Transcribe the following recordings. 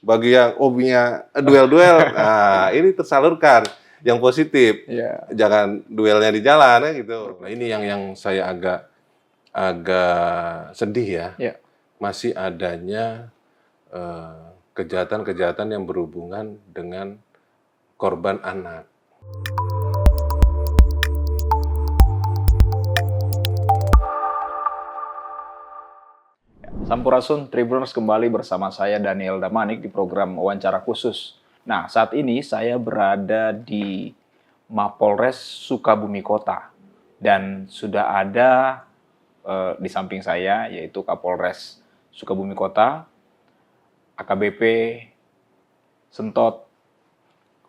Bagi yang hobinya duel-duel, nah ini tersalurkan yang positif. Iya. Jangan duelnya di jalan ya gitu. Nah, ini yang saya agak sedih ya. Iya. Masih adanya kejahatan-kejahatan yang berhubungan dengan korban anak. Sampurasun Tribuners, kembali bersama saya Daniel Damanik di program wawancara khusus. Nah, saat ini saya berada di Mapolres Sukabumi Kota dan sudah ada di samping saya yaitu Kapolres Sukabumi Kota, AKBP Sentot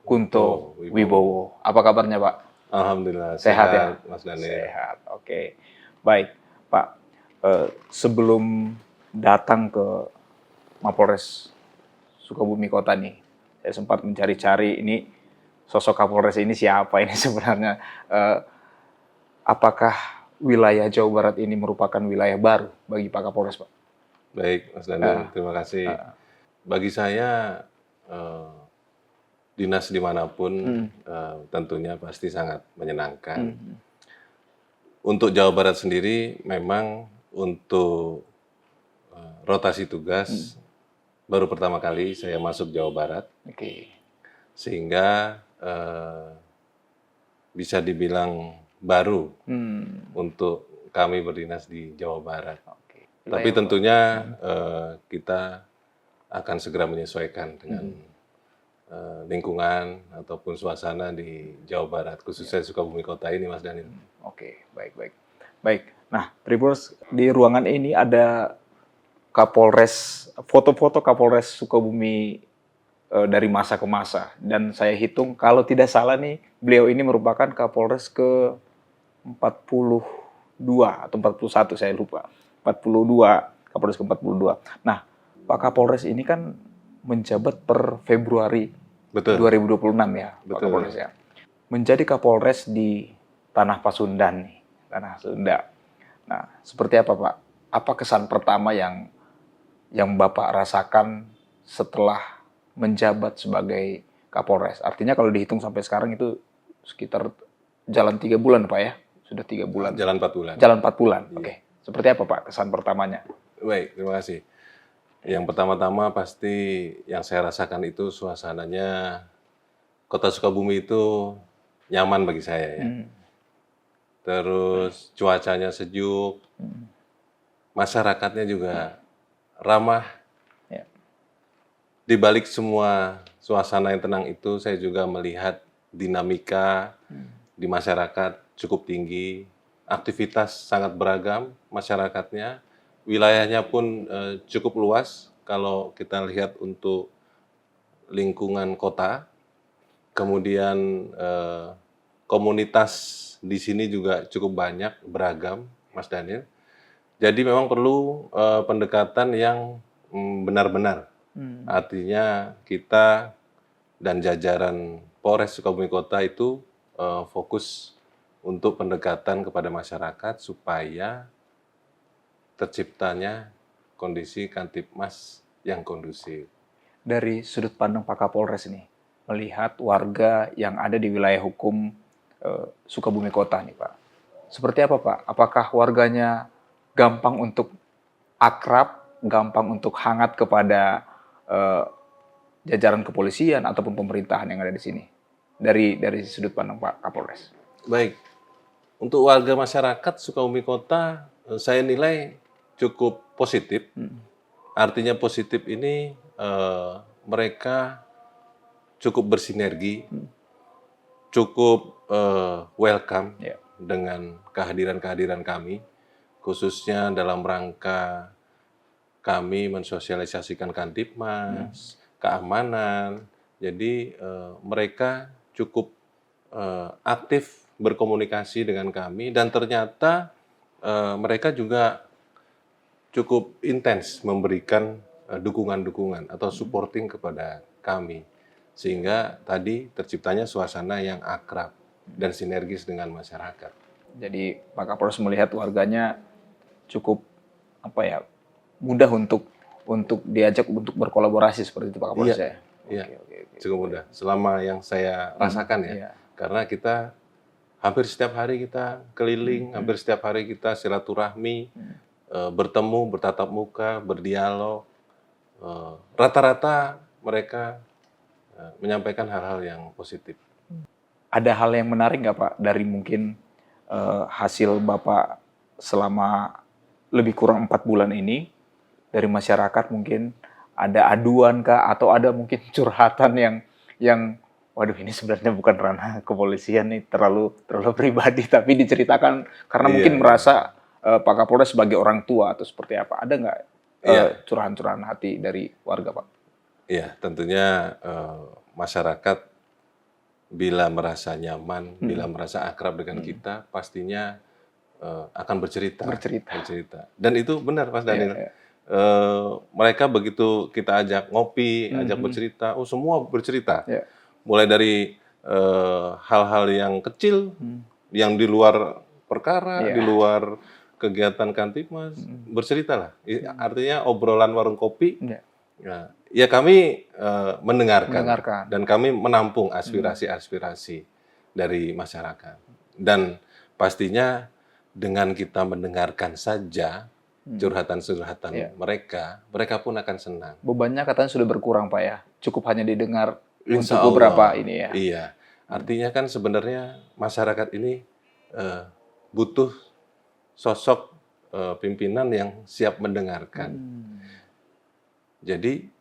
Kunto Wibowo. Apa kabarnya, Pak? Alhamdulillah Sehat ya, Mas Daniel. Sehat. Oke, baik, Pak. Sebelum datang ke Mapolres Sukabumi Kota nih, saya sempat mencari-cari ini sosok Kapolres ini siapa ini sebenarnya. Apakah wilayah Jawa Barat ini merupakan wilayah baru bagi Pak Kapolres, Pak? Baik, Mas Daniel, terima kasih. Bagi saya dinas dimanapun tentunya pasti sangat menyenangkan. Untuk Jawa Barat sendiri memang untuk rotasi tugas baru pertama kali saya masuk Jawa Barat. Oke. Sehingga bisa dibilang baru untuk kami berdinas di Jawa Barat. Oke. Tapi tentunya kita akan segera menyesuaikan dengan lingkungan ataupun suasana di Jawa Barat, khususnya Sukabumi Kota ini, Mas Daniel. Oke, baik. Nah, Tribuners, di ruangan ini ada Kapolres, foto-foto Kapolres Sukabumi dari masa ke masa. Dan saya hitung, kalau tidak salah nih, beliau ini merupakan Kapolres ke 42 atau 41, saya lupa. 42, Kapolres ke 42. Nah, Pak Kapolres ini kan menjabat per Februari 2026 ya, Pak Kapolres ya. Menjadi Kapolres di Tanah Pasundan nih, Tanah Sunda. Nah, seperti apa, Pak? Apa kesan pertama yang Bapak rasakan setelah menjabat sebagai Kapolres? Artinya kalau dihitung sampai sekarang itu sekitar jalan 3 bulan, Pak ya? Sudah 3 bulan. Jalan 4 bulan. Jalan 4 bulan, Iya. Oke. Seperti apa, Pak, kesan pertamanya? Baik, terima kasih. Yang pertama-tama pasti yang saya rasakan itu suasananya Kota Sukabumi itu nyaman bagi saya ya. Terus cuacanya sejuk, masyarakatnya juga ramah. Ya. Di balik semua suasana yang tenang itu, saya juga melihat dinamika di masyarakat cukup tinggi, aktivitas sangat beragam masyarakatnya, wilayahnya pun cukup luas kalau kita lihat untuk lingkungan kota. Kemudian komunitas di sini juga cukup banyak, beragam, Mas Daniel. Jadi memang perlu pendekatan yang benar-benar. Artinya kita dan jajaran Polres Sukabumi Kota itu fokus untuk pendekatan kepada masyarakat supaya terciptanya kondisi Kamtipmas yang kondusif. Dari sudut pandang Pak Kapolres ini, melihat warga yang ada di wilayah hukum Sukabumi Kota nih, Pak. Seperti apa, Pak? Apakah warganya gampang untuk akrab, gampang untuk hangat kepada jajaran kepolisian ataupun pemerintahan yang ada di sini? Dari sudut pandang Pak Kapolres. Baik. Untuk warga masyarakat Sukabumi Kota, saya nilai cukup positif. Artinya positif ini mereka cukup bersinergi, cukup welcome dengan kehadiran kami, khususnya dalam rangka kami mensosialisasikan Kamtipmas, keamanan. Jadi mereka cukup aktif berkomunikasi dengan kami dan ternyata mereka juga cukup intens memberikan dukungan-dukungan atau supporting kepada kami. Sehingga tadi terciptanya suasana yang akrab dan sinergis dengan masyarakat. Jadi Pak Kapolres melihat warganya cukup mudah untuk untuk diajak untuk berkolaborasi seperti itu Pak Kapolres ya? Iya, Oke. cukup mudah. Selama yang saya rasakan ya, Iya. karena kita hampir setiap hari kita keliling, hampir setiap hari kita silaturahmi, bertemu, bertatap muka, berdialog. Rata-rata mereka menyampaikan hal-hal yang positif. Ada hal yang menarik nggak Pak dari mungkin hasil Bapak selama lebih kurang 4 bulan ini dari masyarakat mungkin ada aduan kah atau ada mungkin curhatan yang waduh ini sebenarnya bukan ranah kepolisian nih terlalu pribadi tapi diceritakan karena mungkin merasa Pak Kapolres sebagai orang tua atau seperti apa, ada nggak curahan-curahan hati dari warga Pak? Iya, tentunya masyarakat bila merasa nyaman, bila merasa akrab dengan kita, pastinya akan bercerita. Dan itu benar, Mas Daniel. Mereka begitu kita ajak ngopi, ajak bercerita, semua bercerita. Mulai dari hal-hal yang kecil, yang di luar perkara, di luar kegiatan Kantipmas, berceritalah. Artinya obrolan warung kopi. Ya kami mendengarkan dan kami menampung aspirasi-aspirasi dari masyarakat. Dan pastinya dengan kita mendengarkan saja curhatan-curhatan mereka pun akan senang. Bebannya katanya sudah berkurang Pak ya, cukup hanya didengar Insya untuk beberapa Allah, ini ya. Iya, artinya kan sebenarnya masyarakat ini butuh sosok pimpinan yang siap mendengarkan. Jadi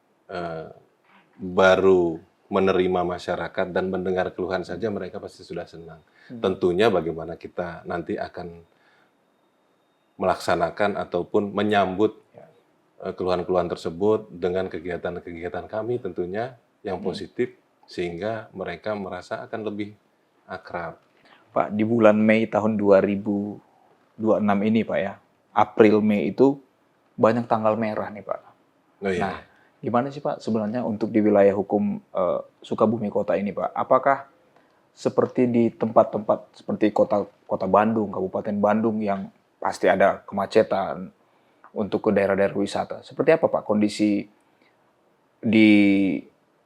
baru menerima masyarakat dan mendengar keluhan saja mereka pasti sudah senang. Tentunya bagaimana kita nanti akan melaksanakan ataupun menyambut keluhan-keluhan tersebut dengan kegiatan-kegiatan kami tentunya yang positif sehingga mereka merasa akan lebih akrab. Pak, di bulan Mei tahun 2026 ini Pak ya, April Mei itu banyak tanggal merah nih Pak. Nah, gimana sih Pak sebenarnya untuk di wilayah hukum Sukabumi Kota ini Pak? Apakah seperti di tempat-tempat seperti kota Bandung, Kabupaten Bandung yang pasti ada kemacetan untuk ke daerah-daerah wisata? Seperti apa Pak kondisi di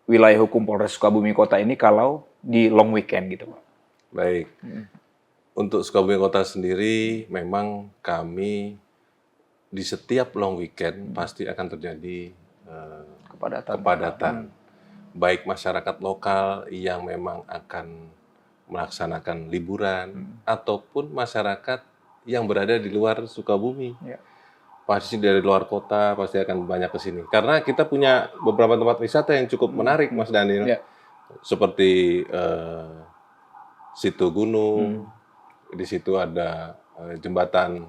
wilayah hukum Polres Sukabumi Kota ini kalau di long weekend gitu Pak? Baik. Untuk Sukabumi Kota sendiri memang kami di setiap long weekend pasti akan terjadi kepadatan. Baik masyarakat lokal yang memang akan melaksanakan liburan ataupun masyarakat yang berada di luar Sukabumi. Pasti dari luar kota pasti akan banyak ke sini. Karena kita punya beberapa tempat wisata yang cukup menarik, Mas Daniel. Seperti Situ Gunung, di situ ada jembatan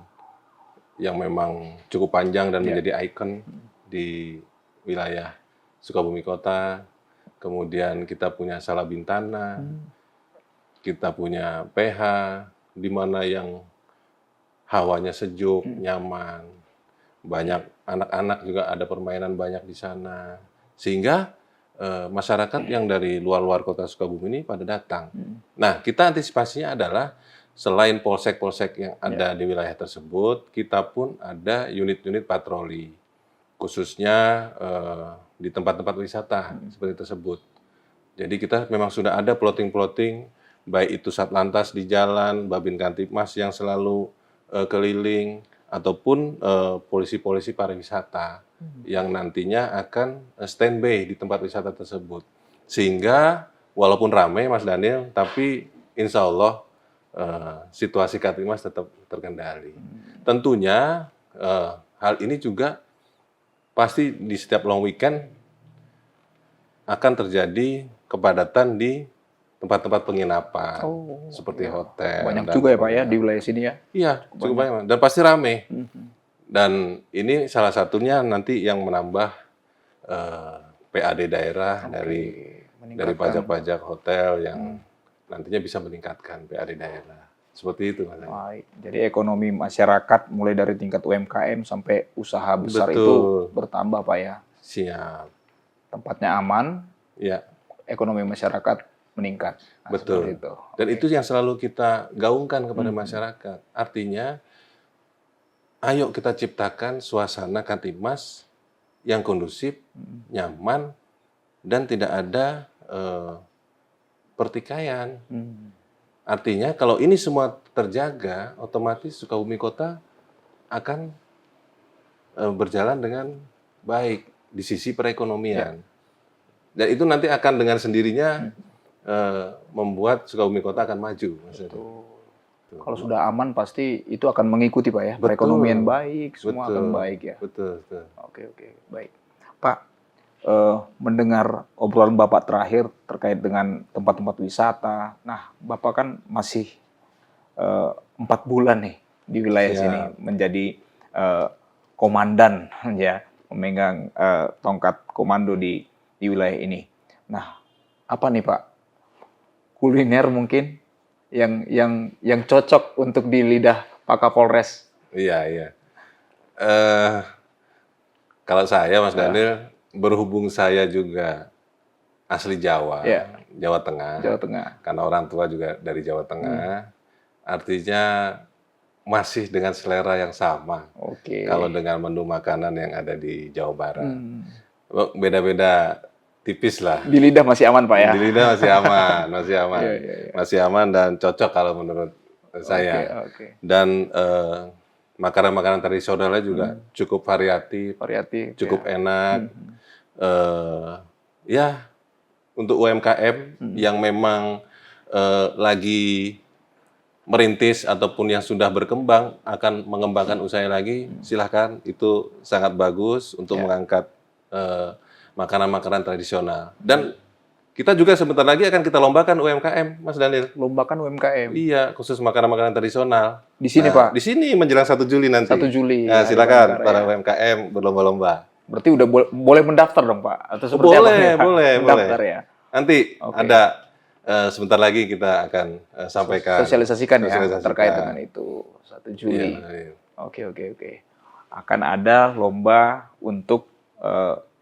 yang memang cukup panjang dan menjadi ikon di wilayah Sukabumi Kota. Kemudian kita punya Salabintana, kita punya PH, di mana yang hawanya sejuk, nyaman, banyak anak-anak juga ada permainan banyak di sana, sehingga masyarakat yang dari luar-luar kota Sukabumi ini pada datang. Nah, kita antisipasinya adalah selain polsek-polsek yang ada di wilayah tersebut, kita pun ada unit-unit patroli, khususnya di tempat-tempat wisata seperti tersebut. Jadi kita memang sudah ada plotting-plotting, baik itu Satlantas di jalan, Babin Kantipmas yang selalu keliling, ataupun polisi-polisi pariwisata yang nantinya akan standby di tempat wisata tersebut. Sehingga walaupun ramai Mas Daniel, tapi insya Allah situasi Kantipmas tetap terkendali. Tentunya hal ini juga pasti di setiap long weekend akan terjadi kepadatan di tempat-tempat penginapan, seperti hotel. Banyak juga ya Pak ya di wilayah sini ya? Iya, cukup banyak. Dan pasti rame. Dan ini salah satunya nanti yang menambah PAD daerah dari pajak-pajak hotel yang nantinya bisa meningkatkan PAD daerah. Seperti itu, Mas. Baik. Jadi ekonomi masyarakat mulai dari tingkat UMKM sampai usaha besar itu bertambah Pak ya? Siap. Tempatnya aman, ekonomi masyarakat meningkat. Nah, betul. Itu. Dan itu yang selalu kita gaungkan kepada masyarakat. Artinya, ayo kita ciptakan suasana Kantipmas yang kondusif, nyaman, dan tidak ada pertikaian. Artinya kalau ini semua terjaga, otomatis Sukabumi Kota akan berjalan dengan baik di sisi perekonomian. Dan itu nanti akan dengan sendirinya membuat Sukabumi Kota akan maju. Kalau sudah aman pasti itu akan mengikuti Pak ya. Perekonomian baik, semua akan baik ya. Betul. Oke, baik. Pak, mendengar obrolan Bapak terakhir terkait dengan tempat-tempat wisata. Nah, Bapak kan masih 4 bulan nih di wilayah sini menjadi komandan ya, memegang tongkat komando di wilayah ini. Nah, apa nih Pak? Kuliner mungkin yang cocok untuk di lidah Pak Kapolres. Iya. Kalau saya, Mas Daniel, berhubung saya juga asli Jawa, Jawa Tengah, karena orang tua juga dari Jawa Tengah, artinya masih dengan selera yang sama. Kalau dengan menu makanan yang ada di Jawa Barat, beda-beda tipis lah. Di lidah masih aman Pak ya? Di lidah masih aman, masih aman dan cocok kalau menurut saya. Dan makanan-makanan tradisionalnya juga cukup variatif, cukup enak. Ya, untuk UMKM yang memang lagi merintis ataupun yang sudah berkembang akan mengembangkan usaha lagi, silahkan, itu sangat bagus untuk mengangkat makanan-makanan tradisional. Dan kita juga sebentar lagi akan kita lombakan UMKM, Mas Daniel. Lombakan UMKM? Iya, khusus makanan-makanan tradisional. Di sini Pak? Di sini menjelang 1 Juli nanti. 1 Juli. Nah, silakan para UMKM berlomba-lomba. Berarti udah boleh mendaftar dong Pak? Atau seperti boleh. Mendaftar ya? Nanti ada sebentar lagi kita akan sampaikan. Sosialisasikan ya terkait dengan itu 1 Juli. Oke. Akan ada lomba untuk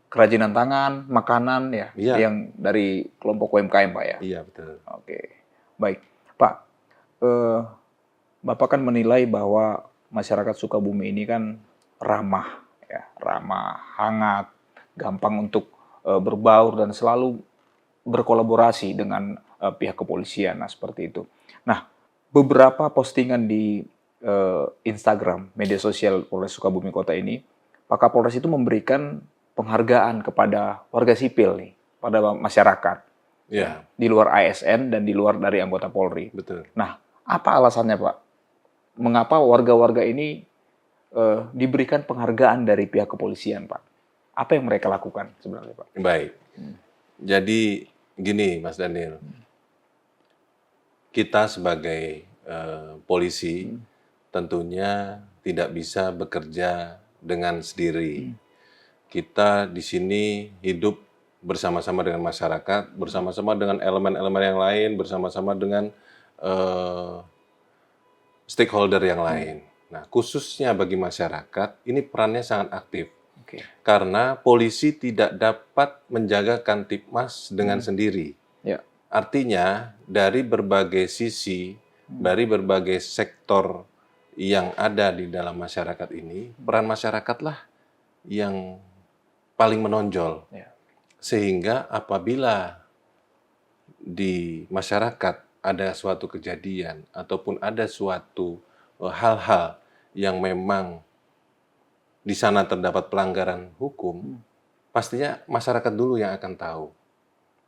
kerajinan tangan, makanan ya, yang dari kelompok UMKM Pak ya? Iya, betul. Oke, baik. Pak, Bapak kan menilai bahwa masyarakat Sukabumi ini kan ramah, hangat, gampang untuk berbaur dan selalu berkolaborasi dengan pihak kepolisian, nah seperti itu. Nah, beberapa postingan di Instagram, media sosial Polres Sukabumi Kota ini, Pak Kapolres itu memberikan penghargaan kepada warga sipil nih, pada masyarakat. Di luar ASN dan di luar dari anggota Polri. Betul. Nah, apa alasannya Pak? Mengapa warga-warga ini diberikan penghargaan dari pihak kepolisian Pak? Apa yang mereka lakukan sebenarnya Pak? Baik. Jadi gini Mas Daniel, kita sebagai polisi tentunya tidak bisa bekerja dengan sendiri. Kita di sini hidup bersama-sama dengan masyarakat, bersama-sama dengan elemen-elemen yang lain, bersama-sama dengan stakeholder yang lain. Nah, khususnya bagi masyarakat, ini perannya sangat aktif. Karena polisi tidak dapat menjaga Kamtibmas dengan sendiri. Artinya, dari berbagai sisi, dari berbagai sektor yang ada di dalam masyarakat ini, peran masyarakatlah yang paling menonjol. Sehingga apabila di masyarakat ada suatu kejadian ataupun ada suatu hal-hal yang memang di sana terdapat pelanggaran hukum, pastinya masyarakat dulu yang akan tahu.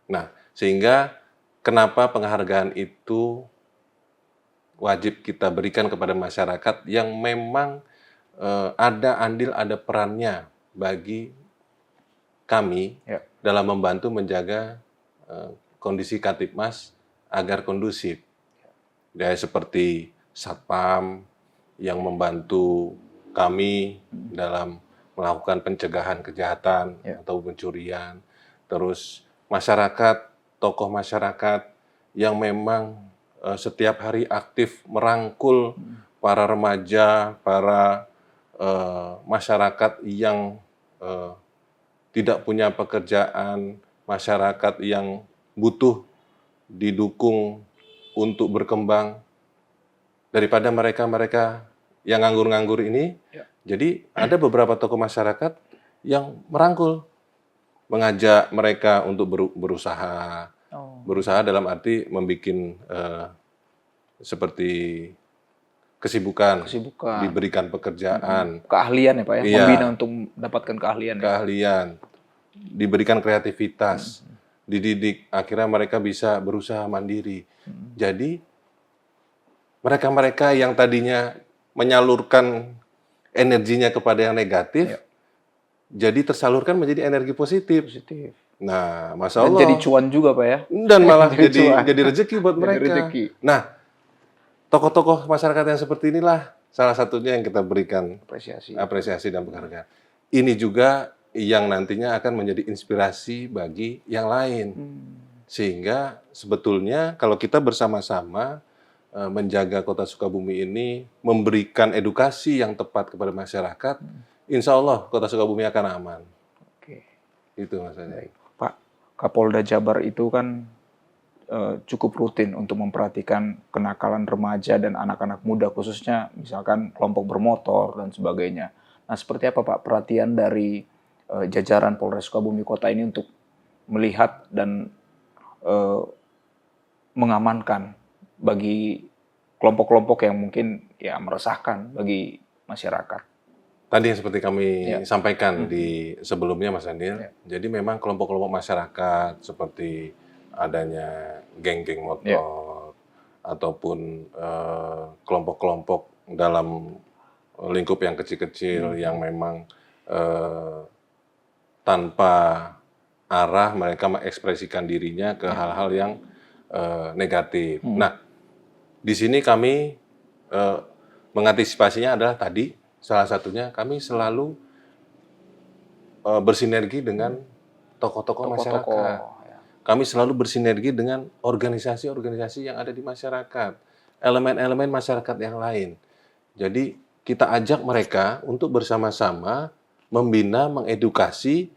Nah, sehingga kenapa penghargaan itu wajib kita berikan kepada masyarakat yang memang ada andil, ada perannya bagi kami dalam membantu menjaga kondisi Kamtibmas agar kondusif. Seperti Satpam yang membantu kami dalam melakukan pencegahan kejahatan atau pencurian. Terus masyarakat, tokoh masyarakat yang memang setiap hari aktif merangkul para remaja, para masyarakat yang tidak punya pekerjaan, masyarakat yang butuh didukung untuk berkembang daripada mereka-mereka yang nganggur-nganggur ini. Jadi ada beberapa tokoh masyarakat yang merangkul, mengajak mereka untuk berusaha, berusaha dalam arti membuat seperti kesibukan, diberikan pekerjaan, keahlian ya Pak ya, iya, membina untuk mendapatkan keahlian. Keahlian, diberikan kreativitas, dididik, akhirnya mereka bisa berusaha mandiri. Jadi mereka-mereka yang tadinya menyalurkan energinya kepada yang negatif, jadi tersalurkan menjadi energi positif. Nah, Masya Allah. Dan jadi cuan juga Pak ya. Dan malah jadi rezeki buat mereka. Rezeki. Nah, tokoh-tokoh masyarakat yang seperti inilah salah satunya yang kita berikan apresiasi dan penghargaan. Ini juga yang nantinya akan menjadi inspirasi bagi yang lain. Sehingga sebetulnya kalau kita bersama-sama menjaga Kota Sukabumi ini, memberikan edukasi yang tepat kepada masyarakat, insya Allah Kota Sukabumi akan aman. Oke. Itu maksudnya. Pak, Kapolda Jabar itu kan cukup rutin untuk memperhatikan kenakalan remaja dan anak-anak muda, khususnya misalkan kelompok bermotor dan sebagainya. Nah, seperti apa Pak perhatian dari jajaran Polres Sukabumi Kota ini untuk melihat dan mengamankan bagi kelompok-kelompok yang mungkin ya meresahkan bagi masyarakat? Tadi yang seperti kami sampaikan di sebelumnya Mas Andil, jadi memang kelompok-kelompok masyarakat seperti adanya geng-geng motor ataupun kelompok-kelompok dalam lingkup yang kecil-kecil yang memang tanpa arah mereka mengekspresikan dirinya ke hal-hal yang negatif. Nah, di sini kami mengantisipasinya adalah tadi salah satunya kami selalu bersinergi dengan tokoh-tokoh masyarakat. Kami selalu bersinergi dengan organisasi-organisasi yang ada di masyarakat, elemen-elemen masyarakat yang lain. Jadi kita ajak mereka untuk bersama-sama membina, mengedukasi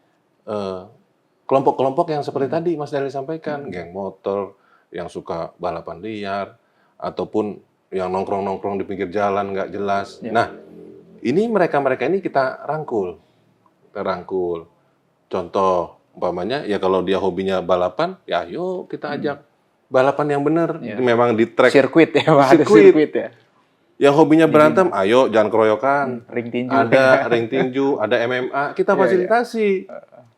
kelompok-kelompok yang seperti tadi Mas Dali sampaikan, geng motor yang suka balapan liar, ataupun yang nongkrong-nongkrong di pinggir jalan nggak jelas. Nah, ini mereka-mereka ini kita rangkul. Contoh, umpamanya ya kalau dia hobinya balapan, ya yuk kita ajak balapan yang benar. Memang di track sirkuit ya, Pak. Sirkuit ya. Yang hobinya berantem, ayo jangan keroyokan. Ring tinju. Ada ring tinju, ada MMA, kita fasilitasi.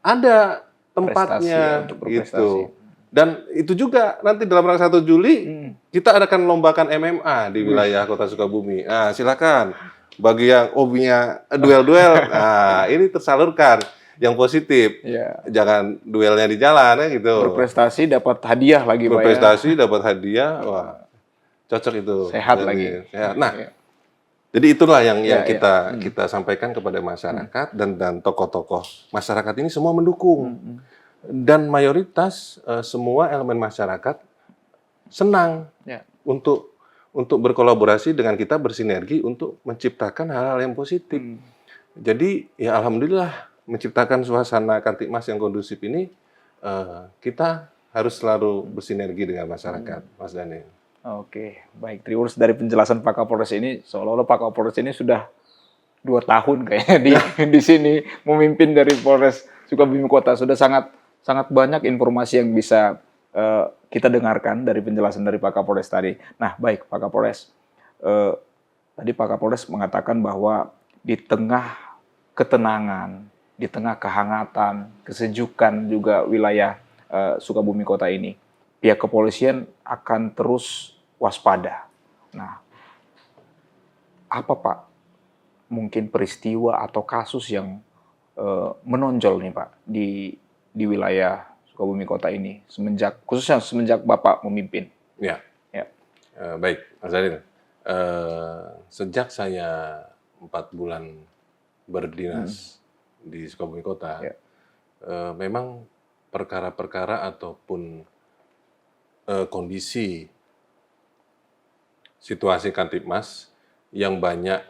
Ada tempatnya gitu. Dan itu juga nanti dalam rangka 1 Juli kita akan lombakan MMA di wilayah Kota Sukabumi. Nah, silakan. Bagi yang hobinya duel-duel, nah ini tersalurkan yang positif. Jangan duelnya di jalan ya gitu. Berprestasi dapat hadiah lagi Pak. Berprestasi dapat hadiah, wah cocok itu. Sehat lagi. Sehat. Nah, jadi itulah yang kita sampaikan kepada masyarakat dan tokoh-tokoh masyarakat ini semua mendukung. Dan mayoritas semua elemen masyarakat senang untuk berkolaborasi dengan kita, bersinergi untuk menciptakan hal-hal yang positif. Jadi ya alhamdulillah menciptakan suasana Kamtibmas yang kondusif ini, kita harus selalu bersinergi dengan masyarakat, Mas Daniel. Oke, baik. Terima kasih dari penjelasan Pak Kapolres ini, seolah-olah Pak Kapolres ini sudah 2 tahun kayaknya di sini memimpin dari Polres Sukabumi Kota. Sudah sangat banyak informasi yang bisa kita dengarkan dari penjelasan dari Pak Kapolres tadi. Nah, baik Pak Kapolres. Tadi Pak Kapolres mengatakan bahwa di tengah ketenangan, di tengah kehangatan, kesejukan juga wilayah Sukabumi Kota ini, pihak kepolisian akan terus waspada. Nah, apa Pak mungkin peristiwa atau kasus yang menonjol nih Pak di wilayah Sukabumi Kota ini khususnya semenjak Bapak memimpin? Ya. Baik, Mas Daniel. Sejak saya 4 bulan berdinas di Sukabumi Kota, memang perkara-perkara ataupun kondisi situasi Kamtibmas yang banyak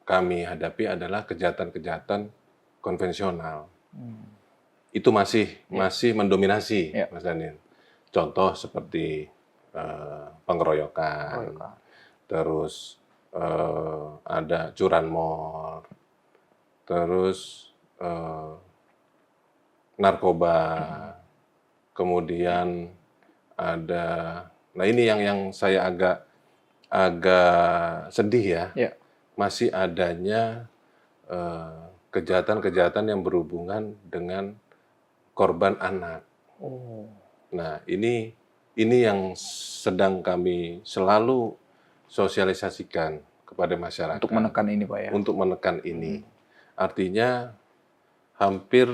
kami hadapi adalah kejahatan-kejahatan konvensional. Itu masih mendominasi, Mas Daniel. Contoh seperti pengeroyokan, terus ada curanmor, terus eh, narkoba, kemudian ada, nah ini yang saya agak sedih ya, Ya. masih adanya kejahatan-kejahatan yang berhubungan dengan korban anak. Oh. Nah, ini yang sedang kami selalu sosialisasikan kepada masyarakat. Untuk menekan ini, Pak ya. Untuk menekan ini. Artinya hampir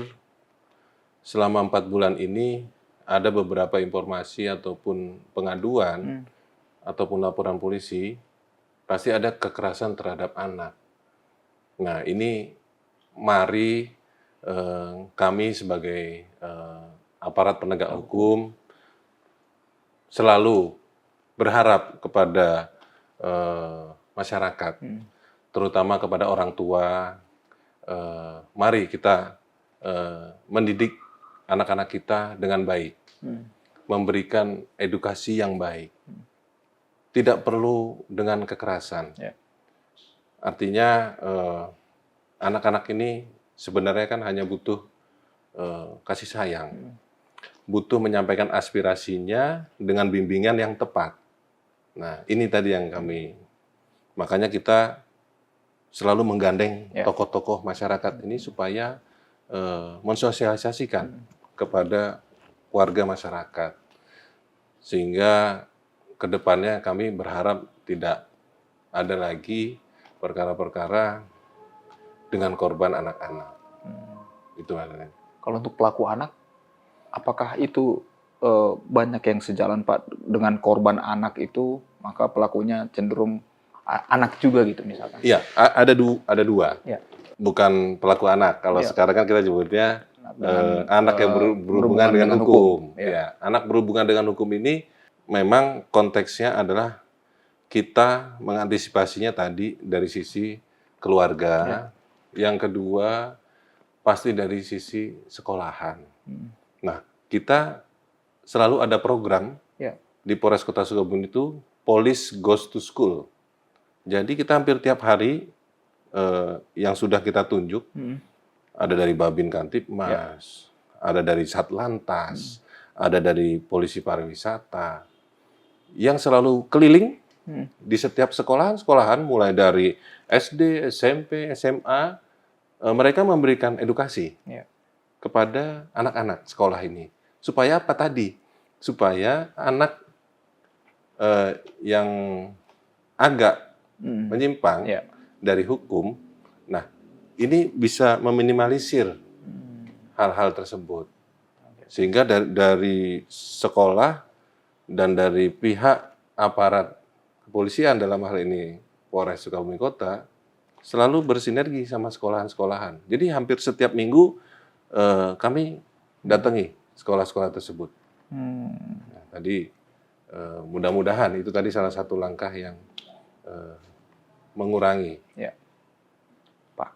selama 4 bulan ini ada beberapa informasi ataupun pengaduan ataupun laporan polisi pasti ada kekerasan terhadap anak. Nah, ini mari kami sebagai aparat penegak hukum selalu berharap kepada masyarakat, terutama kepada orang tua, mari kita mendidik anak-anak kita dengan baik, memberikan edukasi yang baik, tidak perlu dengan kekerasan. Ya. Artinya anak-anak ini sebenarnya kan hanya butuh kasih sayang, butuh menyampaikan aspirasinya dengan bimbingan yang tepat. Nah, ini tadi yang kami, makanya kita selalu menggandeng tokoh-tokoh masyarakat ini supaya mensosialisasikan kepada warga masyarakat, sehingga kedepannya kami berharap tidak ada lagi perkara-perkara dengan korban anak-anak. Itu makanya. Kalau untuk pelaku anak, apakah itu banyak yang sejalan, Pak, dengan korban anak itu, maka pelakunya cenderung anak juga gitu misalkan? Iya, ada dua. Ya. Bukan pelaku anak. Kalau sekarang kan kita sebutnya anak yang berhubungan dengan hukum. Ya, anak berhubungan dengan hukum ini memang konteksnya adalah kita mengantisipasinya tadi dari sisi keluarga. Yang kedua pasti dari sisi sekolahan. Nah, kita selalu ada program di Polres Kota Sukabumi itu Police Goes to School. Jadi kita hampir tiap hari yang sudah kita tunjuk, ada dari Babin Kantipmas, ada dari Satlantas, ada dari Polisi Pariwisata, yang selalu keliling di setiap sekolahan mulai dari SD, SMP, SMA, mereka memberikan edukasi kepada anak-anak sekolah ini. Supaya apa tadi? Supaya anak yang agak menyimpang dari hukum, nah ini bisa meminimalisir hal-hal tersebut. Sehingga dari sekolah dan dari pihak aparat kepolisian dalam hal ini Polres Sukabumi Kota selalu bersinergi sama sekolahan-sekolahan. Jadi hampir setiap minggu kami datangi sekolah-sekolah tersebut. Nah, tadi mudah-mudahan itu tadi salah satu langkah yang mengurangi. Ya. Pak,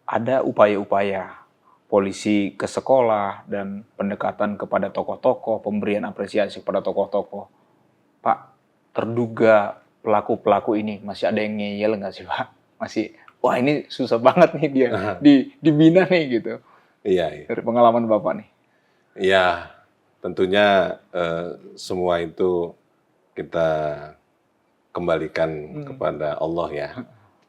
ada upaya-upaya polisi ke sekolah dan pendekatan kepada tokoh-tokoh, pemberian apresiasi kepada tokoh-tokoh. Pak, terduga pelaku-pelaku ini masih ada yang ngeyel nggak sih, Pak? Masih, wah ini susah banget nih dia dibina nih gitu. Iya. Dari pengalaman Bapak nih. Iya, tentunya semua itu kita kembalikan kepada Allah ya.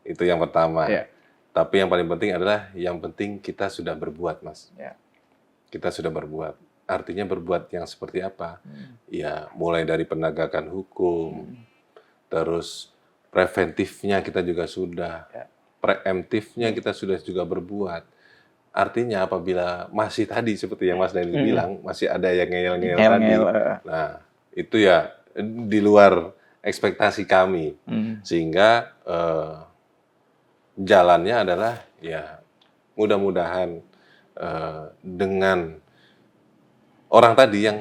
Itu yang pertama. Ya. Tapi yang paling penting adalah yang penting kita sudah berbuat, Mas. Ya. Kita sudah berbuat. Artinya berbuat yang seperti apa? Ya, mulai dari penegakan hukum, terus preventifnya kita juga sudah, preemptifnya kita sudah juga berbuat. Artinya apabila masih tadi seperti yang Mas Daniel bilang, masih ada yang ngeyel-ngeyel tadi. Nah, itu ya di luar ekspektasi kami. Sehingga jalannya adalah ya mudah-mudahan dengan orang tadi yang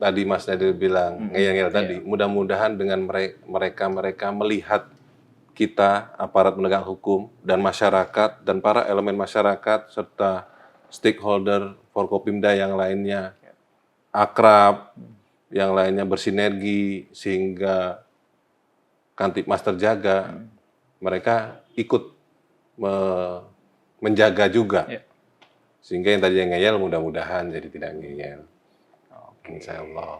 tadi Mas Daniel bilang ngeyel-ngeyel tadi, mudah-mudahan dengan mereka melihat kita, aparat penegak hukum, dan masyarakat, dan para elemen masyarakat, serta stakeholder Forkopimda yang lainnya akrab, yang lainnya bersinergi, sehingga Kantipmas terjaga, mereka ikut menjaga juga. Ya. Sehingga yang tadinya ngeyel mudah-mudahan jadi tidak ngeyel. Oke. Insya Allah.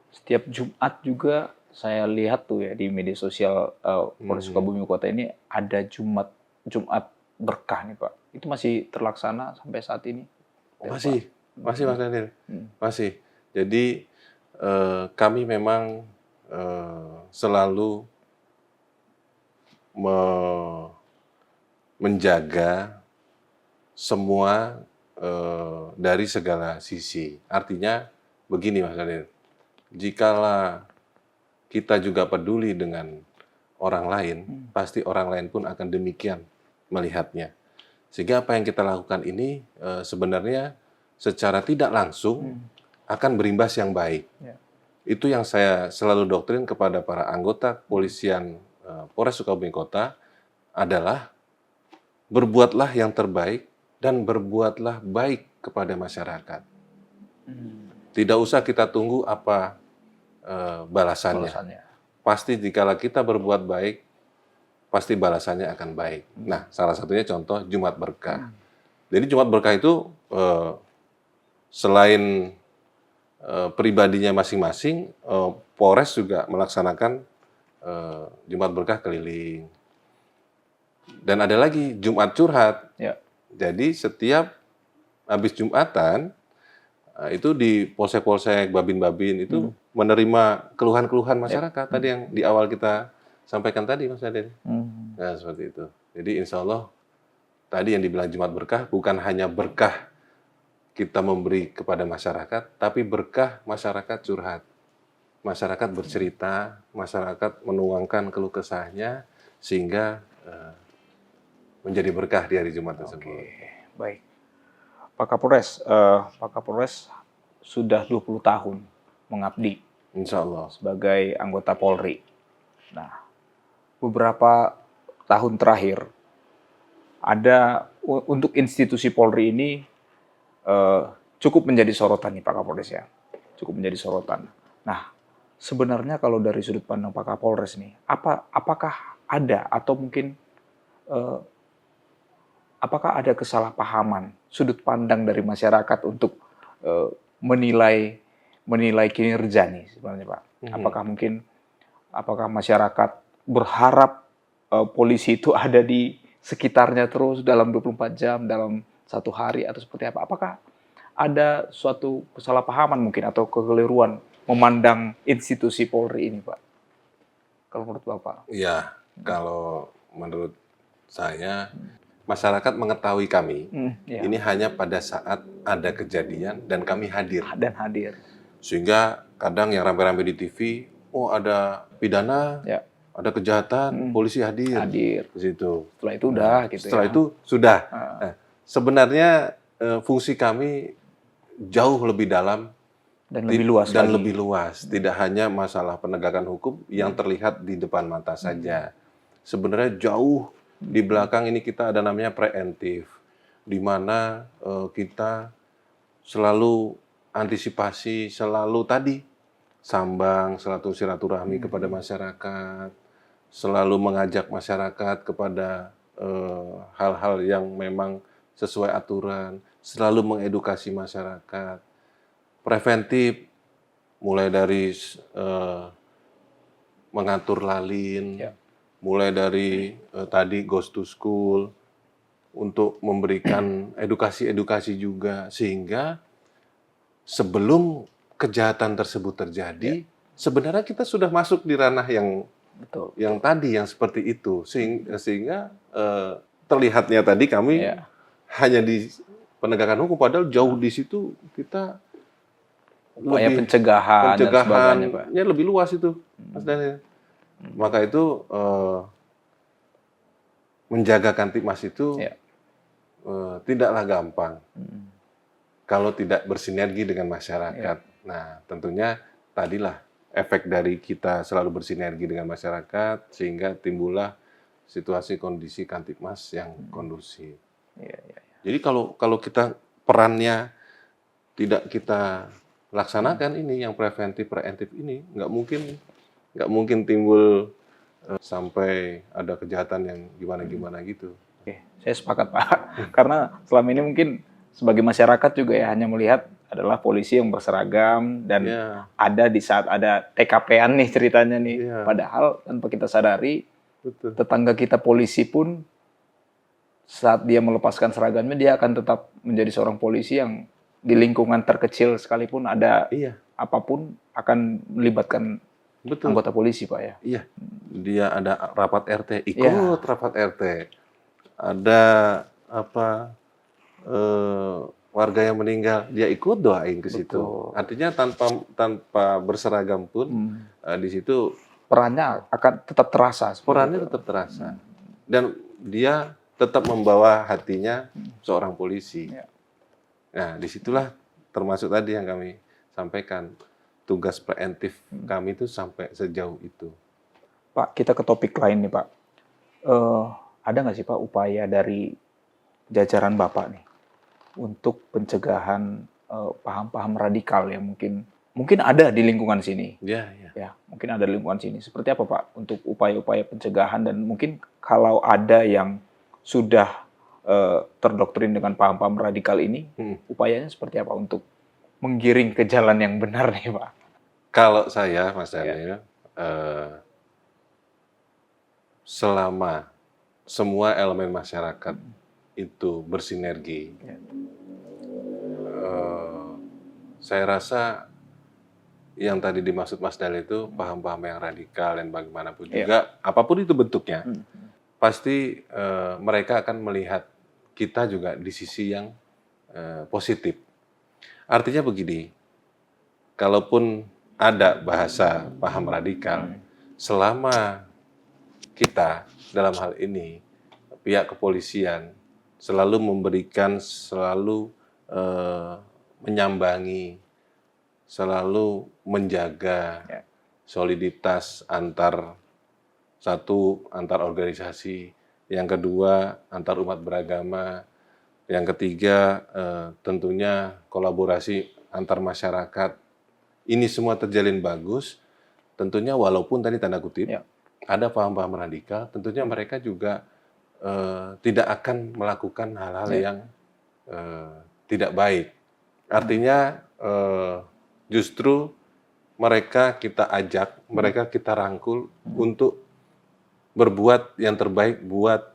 Setiap Jumat juga saya lihat tuh ya di media sosial Polres Sukabumi Kota ini ada Jumat berkah nih Pak. Itu masih terlaksana sampai saat ini? Masih Mas Daniel. Masih. Jadi kami memang selalu menjaga semua dari segala sisi. Artinya begini Mas Daniel, jikalau kita juga peduli dengan orang lain, pasti orang lain pun akan demikian melihatnya. Sehingga apa yang kita lakukan ini sebenarnya secara tidak langsung akan berimbas yang baik. Ya. Itu yang saya selalu doktrin kepada para anggota kepolisian Polres Sukabumi Kota adalah berbuatlah yang terbaik dan berbuatlah baik kepada masyarakat. Tidak usah kita tunggu apa balasannya. Pasti jikalau kita berbuat baik, pasti balasannya akan baik. Nah, salah satunya contoh Jumat Berkah. Jadi Jumat Berkah itu selain pribadinya masing-masing, Polres juga melaksanakan Jumat Berkah keliling. Dan ada lagi Jumat Curhat. Ya. Jadi setiap habis Jumatan, itu di polsek-polsek, babin-babin itu menerima keluhan-keluhan masyarakat tadi yang di awal kita sampaikan tadi Mas Aden. Nah, seperti itu. Jadi insya Allah tadi yang dibilang Jumat Berkah bukan hanya berkah kita memberi kepada masyarakat, tapi berkah masyarakat curhat. Masyarakat bercerita, masyarakat menuangkan keluh kesahnya, sehingga menjadi berkah di hari Jumat tersebut. Oke, baik. Pak Kapolres sudah 20 tahun mengabdi Insya Allah. sebagai anggota Polri. Nah, beberapa tahun terakhir ada untuk institusi Polri ini cukup menjadi sorotan nih Pak Kapolres ya, cukup menjadi sorotan. Nah, sebenarnya kalau dari sudut pandang Pak Kapolres nih, apakah ada atau mungkin apakah ada kesalahpahaman sudut pandang dari masyarakat untuk menilai kinerja nih sebenarnya Pak? Apakah masyarakat berharap polisi itu ada di sekitarnya terus dalam 24 jam, dalam satu hari atau seperti apa? Apakah ada suatu kesalahpahaman mungkin atau kekeliruan memandang institusi Polri ini, Pak? Kalau menurut Bapak? Iya, kalau menurut saya, masyarakat mengetahui kami, ini hanya pada saat ada kejadian dan kami hadir. Dan hadir. Sehingga kadang yang ramai-ramai di TV, oh ada pidana, ada kejahatan, polisi hadir. Hadir. Di situ. Setelah itu udah gitu setelah itu sudah. Nah, sebenarnya fungsi kami jauh lebih dalam dan lebih luas. Tidak hanya masalah penegakan hukum yang terlihat di depan mata saja. Sebenarnya jauh di belakang ini kita ada namanya preventif, di mana kita selalu antisipasi, selalu tadi sambang, selalu silaturahmi kepada masyarakat, selalu mengajak masyarakat kepada hal-hal yang memang sesuai aturan, selalu mengedukasi masyarakat. Preventif, mulai dari mengatur lalin, mulai dari tadi Ghost to School, untuk memberikan edukasi-edukasi juga, sehingga sebelum kejahatan tersebut terjadi, sebenarnya kita sudah masuk di ranah yang tadi, yang seperti itu, sehingga terlihatnya tadi kami hanya di penegakan hukum, padahal jauh di situ kita lebih pencegahannya lebih luas itu, Mas Daniel. Maka itu menjaga Kamtibmas itu tidaklah gampang kalau tidak bersinergi dengan masyarakat. Nah, tentunya tadilah efek dari kita selalu bersinergi dengan masyarakat sehingga timbullah situasi kondisi Kamtibmas yang kondusif. Jadi kalau kita perannya tidak kita laksanakan ini yang preventif ini, nggak mungkin timbul sampai ada kejahatan yang gimana gitu. Oke, saya sepakat Pak. Karena selama ini mungkin sebagai masyarakat juga ya hanya melihat adalah polisi yang berseragam dan Iya, ada di saat ada TKP-an nih ceritanya nih. iya, Padahal tanpa kita sadari betul. tetangga kita polisi pun saat dia melepaskan seragamnya dia akan tetap menjadi seorang polisi yang di lingkungan terkecil sekalipun ada Iya, apapun akan melibatkan betul. anggota polisi Pak ya. Iya, dia ada rapat RT, Ya, ikut rapat RT. Ada apa warga yang meninggal, dia ikut doain ke situ. betul. Artinya tanpa tanpa berseragam pun di situ Perannya akan tetap terasa seperti perannya itu. tetap terasa dan dia tetap membawa hatinya seorang polisi. Ya. Nah, disitulah termasuk tadi yang kami sampaikan tugas preventif kami itu sampai sejauh itu. Pak, kita ke topik lain nih Pak. Ada nggak sih Pak upaya dari jajaran Bapak nih untuk pencegahan paham-paham radikal yang mungkin ada di lingkungan sini? Ya, ya. Ya, mungkin ada di lingkungan sini. Seperti apa Pak untuk upaya-upaya pencegahan dan mungkin kalau ada yang sudah terdoktrin dengan paham-paham radikal ini, upayanya seperti apa untuk menggiring ke jalan yang benar nih Pak? Kalau saya, Mas Daniel, selama semua elemen masyarakat itu bersinergi, saya rasa yang tadi dimaksud Mas Dal itu paham-paham yang radikal dan bagaimanapun juga, apapun itu bentuknya, pasti mereka akan melihat kita juga di sisi yang positif. Artinya begini, kalaupun ada bahasa paham radikal, selama kita dalam hal ini pihak kepolisian selalu memberikan, selalu menyambangi, selalu menjaga soliditas antar organisasi, yang kedua antar umat beragama, yang ketiga tentunya kolaborasi antar masyarakat. Ini semua terjalin bagus, tentunya walaupun tadi tanda kutip ada paham-paham radikal, tentunya mereka juga tidak akan melakukan hal-hal yang tidak baik. Artinya justru mereka kita ajak, mereka kita rangkul untuk berbuat yang terbaik buat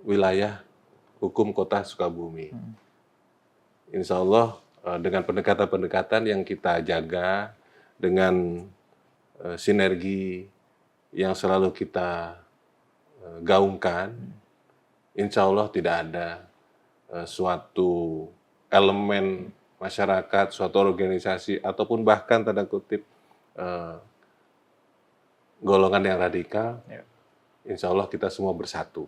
wilayah hukum Kota Sukabumi. Insya Allah dengan pendekatan-pendekatan yang kita jaga, dengan sinergi yang selalu kita gaungkan, insya Allah tidak ada suatu elemen masyarakat, suatu organisasi, ataupun bahkan tanda kutip golongan yang radikal, insya Allah kita semua bersatu.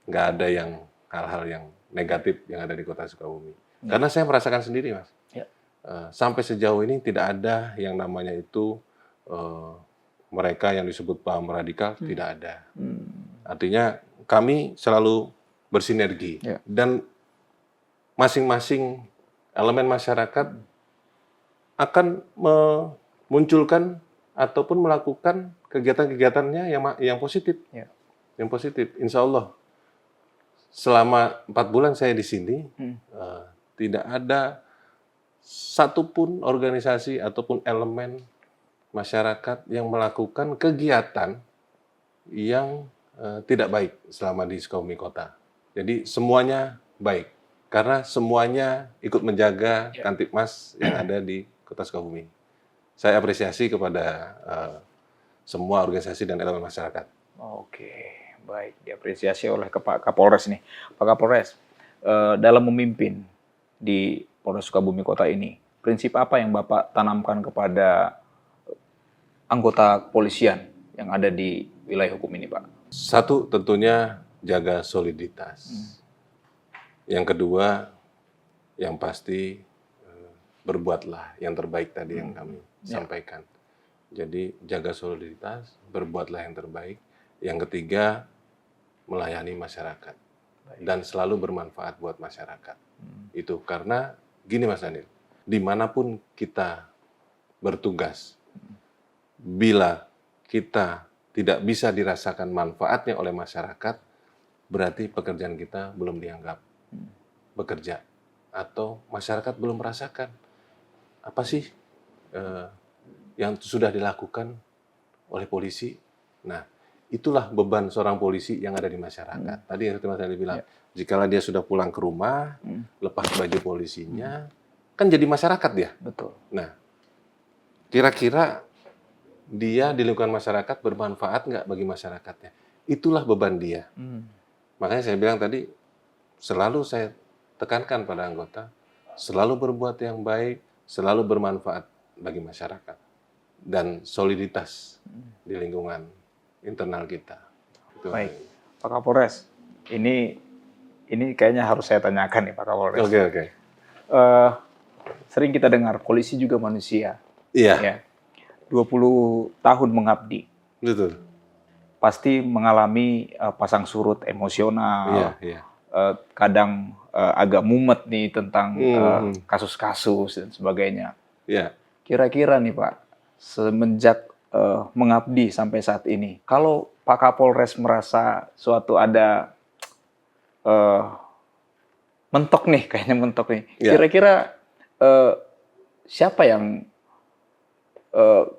Nggak ada yang hal-hal yang negatif yang ada di Kota Sukabumi. Karena saya merasakan sendiri, Mas. Sampai sejauh ini tidak ada yang namanya itu mereka yang disebut paham radikal, tidak ada. Artinya kami selalu bersinergi dan masing-masing elemen masyarakat akan memunculkan ataupun melakukan kegiatan-kegiatannya yang positif. Yang positif, insya Allah. Selama 4 bulan saya di sini, tidak ada satupun organisasi ataupun elemen masyarakat yang melakukan kegiatan yang tidak baik selama di Sukabumi Kota. Jadi semuanya baik, karena semuanya ikut menjaga Kamtibmas yang ada di Kota Sukabumi. Saya apresiasi kepada semua organisasi dan elemen masyarakat. Oke, baik, diapresiasi oleh Pak Kapolres nih. Pak Kapolres, dalam memimpin di Polres Sukabumi Kota ini, prinsip apa yang Bapak tanamkan kepada anggota kepolisian yang ada di wilayah hukum ini, Pak? Satu, tentunya jaga soliditas. Yang kedua, yang pasti berbuatlah yang terbaik tadi yang kami sampaikan. Jadi jaga soliditas, berbuatlah yang terbaik. Yang ketiga, melayani masyarakat dan selalu bermanfaat buat masyarakat. Itu karena gini Mas Daniel, dimanapun kita bertugas, bila kita tidak bisa dirasakan manfaatnya oleh masyarakat, berarti pekerjaan kita belum dianggap bekerja, atau masyarakat belum merasakan apa sih yang sudah dilakukan oleh polisi. Nah, itulah beban seorang polisi yang ada di masyarakat. Tadi yang Mas Ali bilang, jikalau dia sudah pulang ke rumah, lepas baju polisinya, kan jadi masyarakat dia. Betul. Nah, kira-kira dia di lingkungan masyarakat bermanfaat nggak bagi masyarakatnya? Itulah beban dia. Makanya saya bilang tadi, selalu saya tekankan pada anggota, selalu berbuat yang baik, selalu bermanfaat bagi masyarakat, dan soliditas di lingkungan internal kita. Itu. Baik, Pak Kapolres, ini kayaknya harus saya tanyakan nih Pak Kapolres. Oke. Sering kita dengar polisi juga manusia. Iya. Ya. 20 tahun mengabdi. Betul. Pasti mengalami pasang surut emosional. Iya. Kadang agak mumet nih tentang kasus-kasus dan sebagainya. Iya. Kira-kira nih Pak, semenjak mengabdi sampai saat ini, kalau Pak Kapolres merasa suatu ada mentok nih, kayaknya mentok nih. Ya. Kira-kira siapa yang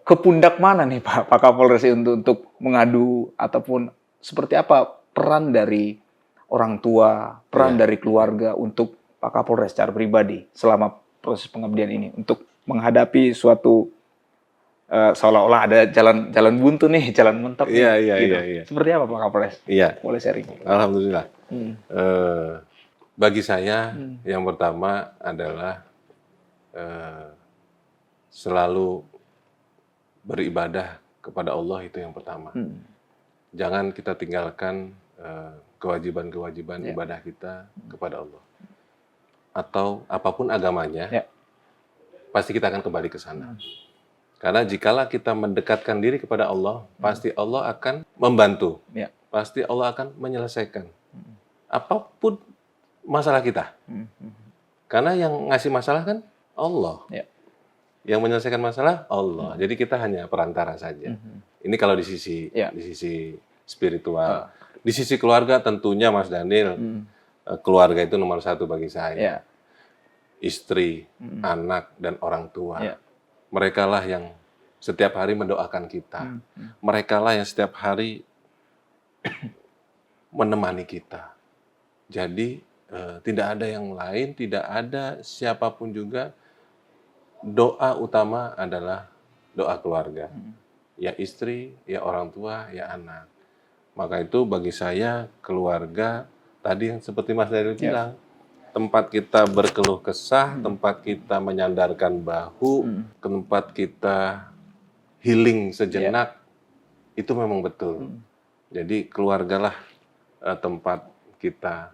ke pundak mana nih Pak Kapolres untuk mengadu, ataupun seperti apa peran dari orang tua, peran dari keluarga untuk Pak Kapolres secara pribadi selama proses pengabdian ini untuk menghadapi suatu seolah-olah ada jalan buntu nih, jalan mentok nih. Iya. Seperti apa Pak Kapolres? Iya. Boleh sharing? Alhamdulillah. Bagi saya yang pertama adalah selalu beribadah kepada Allah, itu yang pertama. Jangan kita tinggalkan kewajiban-kewajiban ibadah kita kepada Allah. Atau apapun agamanya, pasti kita akan kembali ke sana. Karena jikalau kita mendekatkan diri kepada Allah, pasti Allah akan membantu. Pasti Allah akan menyelesaikan apapun masalah kita. Karena yang ngasih masalah kan Allah. Yang menyelesaikan masalah Allah. Jadi kita hanya perantara saja. Ini kalau di sisi spiritual. Di sisi keluarga tentunya Mas Daniel, keluarga itu nomor satu bagi saya. Istri, anak, dan orang tua. Mereka lah yang setiap hari mendoakan kita. Mereka lah yang setiap hari menemani kita. Jadi tidak ada yang lain, tidak ada siapapun juga. Doa utama adalah doa keluarga. Ya istri, ya orang tua, ya anak. Maka itu bagi saya keluarga, tadi yang seperti Mas Daryl bilang, tempat kita berkeluh kesah, tempat kita menyandarkan bahu, tempat kita healing sejenak, itu memang betul. Jadi keluargalah tempat kita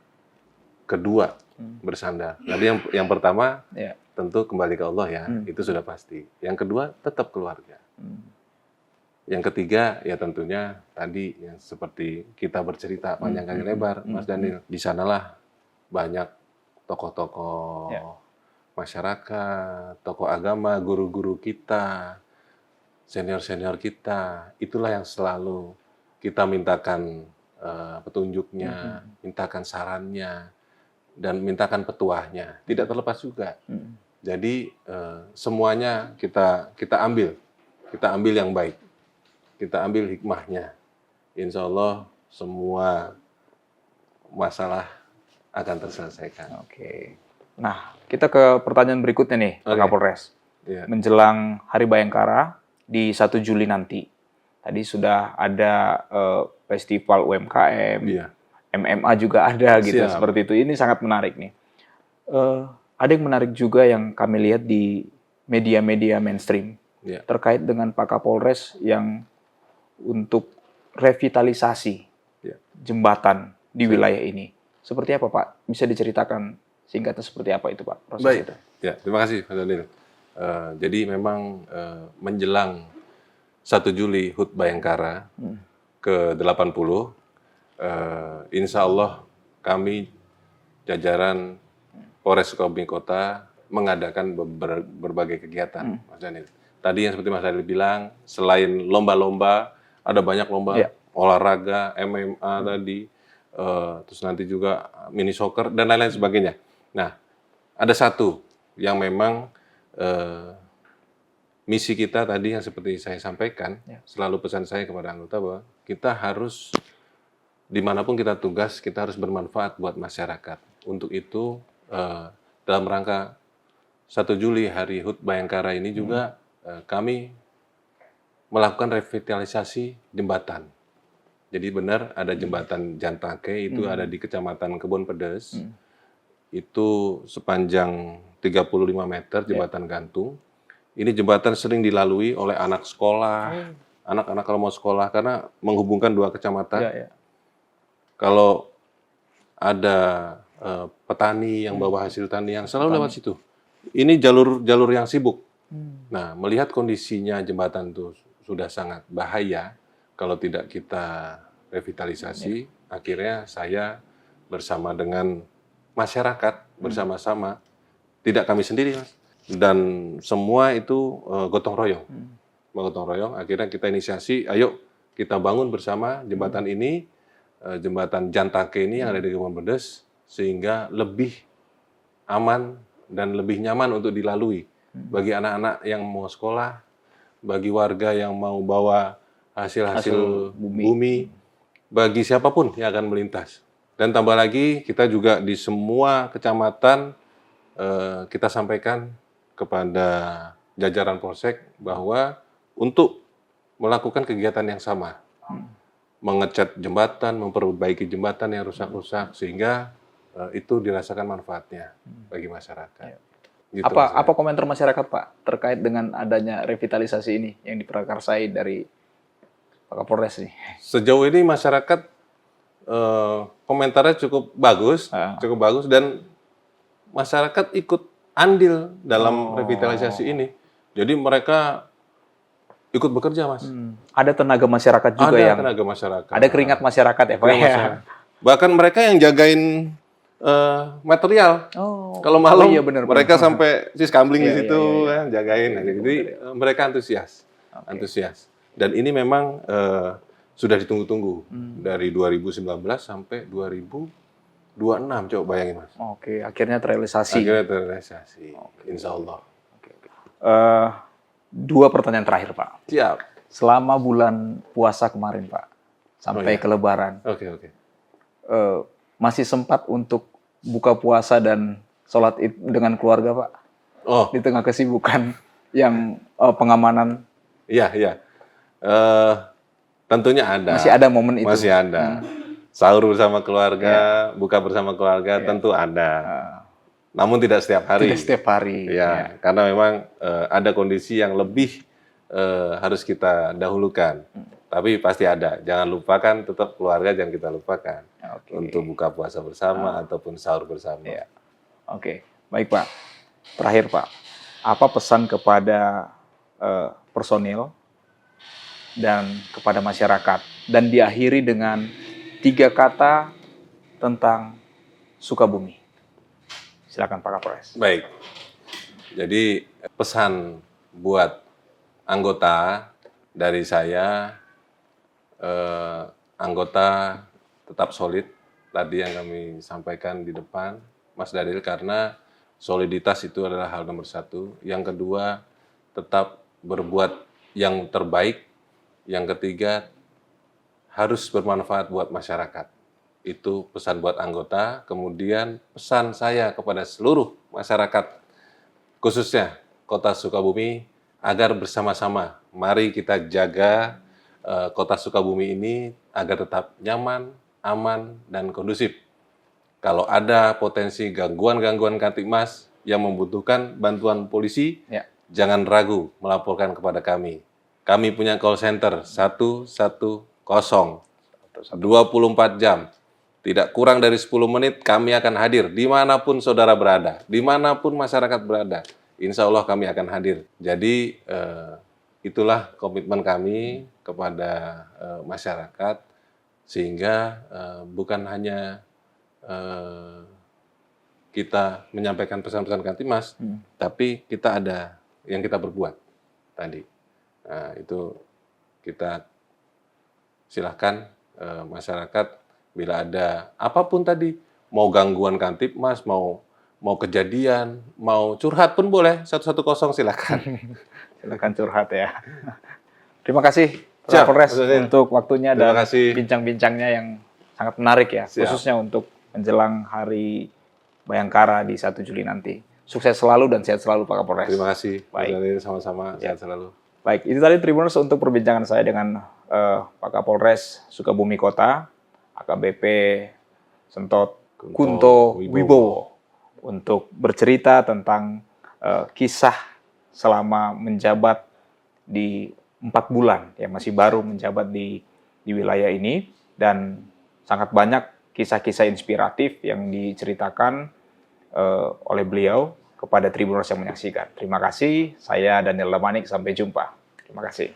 kedua bersandar. Jadi yang pertama tentu kembali ke Allah ya, itu sudah pasti. Yang kedua tetap keluarga. Yang ketiga ya tentunya tadi yang seperti kita bercerita panjang kali lebar, Mas Daniel. Di sanalah banyak tokoh-tokoh masyarakat, tokoh agama, guru-guru kita, senior-senior kita. Itulah yang selalu kita mintakan petunjuknya, mintakan sarannya, dan mintakan petuahnya. Tidak terlepas juga. Jadi semuanya kita ambil yang baik, kita ambil hikmahnya. Insya Allah semua masalah akan terselesaikan. Oke. Nah, kita ke pertanyaan berikutnya nih, Pak Kapolres. Menjelang Hari Bayangkara di 1 Juli nanti. Tadi sudah ada festival UMKM, MMA juga ada gitu, seperti itu. Ini sangat menarik nih. Ada yang menarik juga yang kami lihat di media-media mainstream terkait dengan Pak Kapolres yang untuk revitalisasi jembatan di wilayah ini. Seperti apa Pak? Bisa diceritakan singkatnya seperti apa itu Pak proses itu? Ya, terima kasih Pak Daniel. Jadi memang menjelang 1 Juli HUT Bayangkara ke-80, insya Allah kami jajaran Polres Sukabumi Kota mengadakan berbagai kegiatan, Mas Daniel. Tadi yang seperti Mas Daniel bilang, selain lomba-lomba, ada banyak lomba olahraga, MMA tadi, terus nanti juga mini soccer dan lain-lain sebagainya. Nah, ada satu yang memang misi kita tadi yang seperti saya sampaikan, selalu pesan saya kepada anggota bahwa kita harus dimanapun kita tugas, kita harus bermanfaat buat masyarakat. Untuk itu, dalam rangka 1 Juli Hari HUT Bayangkara ini juga kami melakukan revitalisasi jembatan. Jadi benar ada jembatan Jantake itu ada di Kecamatan Kebon Pedes. Itu sepanjang 35 meter jembatan gantung. Ini jembatan sering dilalui oleh anak sekolah, anak-anak kalau mau sekolah karena menghubungkan 2 kecamatan. Kalau ada petani yang bawa hasil tanian selalu lewat situ. Ini jalur yang sibuk. Nah, melihat kondisinya jembatan itu sudah sangat bahaya kalau tidak kita revitalisasi, akhirnya saya bersama dengan masyarakat bersama-sama, tidak kami sendiri, Mas. Dan semua itu gotong royong. Gotong royong, akhirnya kita inisiasi, ayo kita bangun bersama jembatan ini, jembatan Jantake ini yang ada di Kebon Pedes, sehingga lebih aman dan lebih nyaman untuk dilalui bagi anak-anak yang mau sekolah, bagi warga yang mau bawa hasil-hasil bumi, bagi siapapun yang akan melintas. Dan tambah lagi, kita juga di semua kecamatan kita sampaikan kepada jajaran Polsek bahwa untuk melakukan kegiatan yang sama, mengecat jembatan, memperbaiki jembatan yang rusak-rusak, sehingga itu dirasakan manfaatnya bagi masyarakat. Gitu, apa komentar masyarakat, Pak, terkait dengan adanya revitalisasi ini yang diprakarsai dari Pak Kapolres nih? Sejauh ini masyarakat komentarnya cukup bagus dan masyarakat ikut andil dalam revitalisasi ini. Jadi mereka ikut bekerja, Mas. Ada tenaga masyarakat juga ada tenaga masyarakat. Ada keringat masyarakat ya, Pak. Bahkan mereka yang jagain material. Kalau malam bener, mereka sampai siskambling di situ jagain. Jadi mereka antusias. Dan ini memang sudah ditunggu-tunggu dari 2019 sampai 2026. Coba bayangin, Mas. Oke, akhirnya terrealisasi. Insya Allah. 2 pertanyaan terakhir, Pak. Siap. Selama bulan puasa kemarin, Pak, sampai ke Lebaran. Masih sempat untuk buka puasa dan sholat Id dengan keluarga, Pak? Di tengah kesibukan yang pengamanan. Iya. Tentunya ada. Masih ada momen itu? Masih ada. Sahur bersama keluarga, buka bersama keluarga, tentu ada. Namun tidak setiap hari. Tidak setiap hari. Karena memang ada kondisi yang lebih harus kita dahulukan. Tapi pasti ada. Jangan lupakan, tetap keluarga jangan kita lupakan. Untuk buka puasa bersama ataupun sahur bersama. Baik, Pak. Terakhir, Pak. Apa pesan kepada personil dan kepada masyarakat? Dan diakhiri dengan 3 kata tentang Sukabumi. Silakan, Pak Kapolres. Baik. Jadi pesan buat anggota dari saya, anggota tetap solid, tadi yang kami sampaikan di depan, Mas Daril, karena soliditas itu adalah hal nomor 1. Yang kedua, tetap berbuat yang terbaik. Yang ketiga, harus bermanfaat buat masyarakat. Itu pesan buat anggota. Kemudian pesan saya kepada seluruh masyarakat, khususnya Kota Sukabumi, agar bersama-sama, mari kita jaga Kota Sukabumi ini agar tetap nyaman, aman, dan kondusif. Kalau ada potensi gangguan-gangguan Kamtibmas yang membutuhkan bantuan polisi, jangan ragu melaporkan kepada kami. Kami punya call center 110, 24 jam. Tidak kurang dari 10 menit kami akan hadir dimanapun saudara berada, dimanapun masyarakat berada. Insya Allah kami akan hadir. Jadi itulah komitmen kami kepada masyarakat, sehingga bukan hanya kita menyampaikan pesan-pesan Kamtibmas, tapi kita ada yang kita berbuat tadi. Nah, itu kita silahkan masyarakat bila ada apapun tadi, mau gangguan Kamtibmas, mau kejadian, mau curhat pun boleh, 110 silakan. Silakan curhat ya. Terima kasih Pak Siap, Kapolres Mas Daniel. untuk waktunya Terima dan kasih. bincang-bincangnya yang sangat menarik ya, Siap. khususnya untuk menjelang Hari Bayangkara di 1 Juli nanti. Sukses selalu dan sehat selalu Pak Kapolres. Terima kasih, Mas Baik. Daniel, sama-sama, sehat selalu. Baik, itu tadi Tribuners untuk perbincangan saya dengan Pak Kapolres Sukabumi Kota, AKBP Sentot Kunto Wibowo, untuk bercerita tentang kisah selama menjabat di 4 bulan, yang masih baru menjabat di wilayah ini, dan sangat banyak kisah-kisah inspiratif yang diceritakan oleh beliau kepada Tribuners yang menyaksikan. Terima kasih, saya Daniel Lamanik, sampai jumpa. Terima kasih.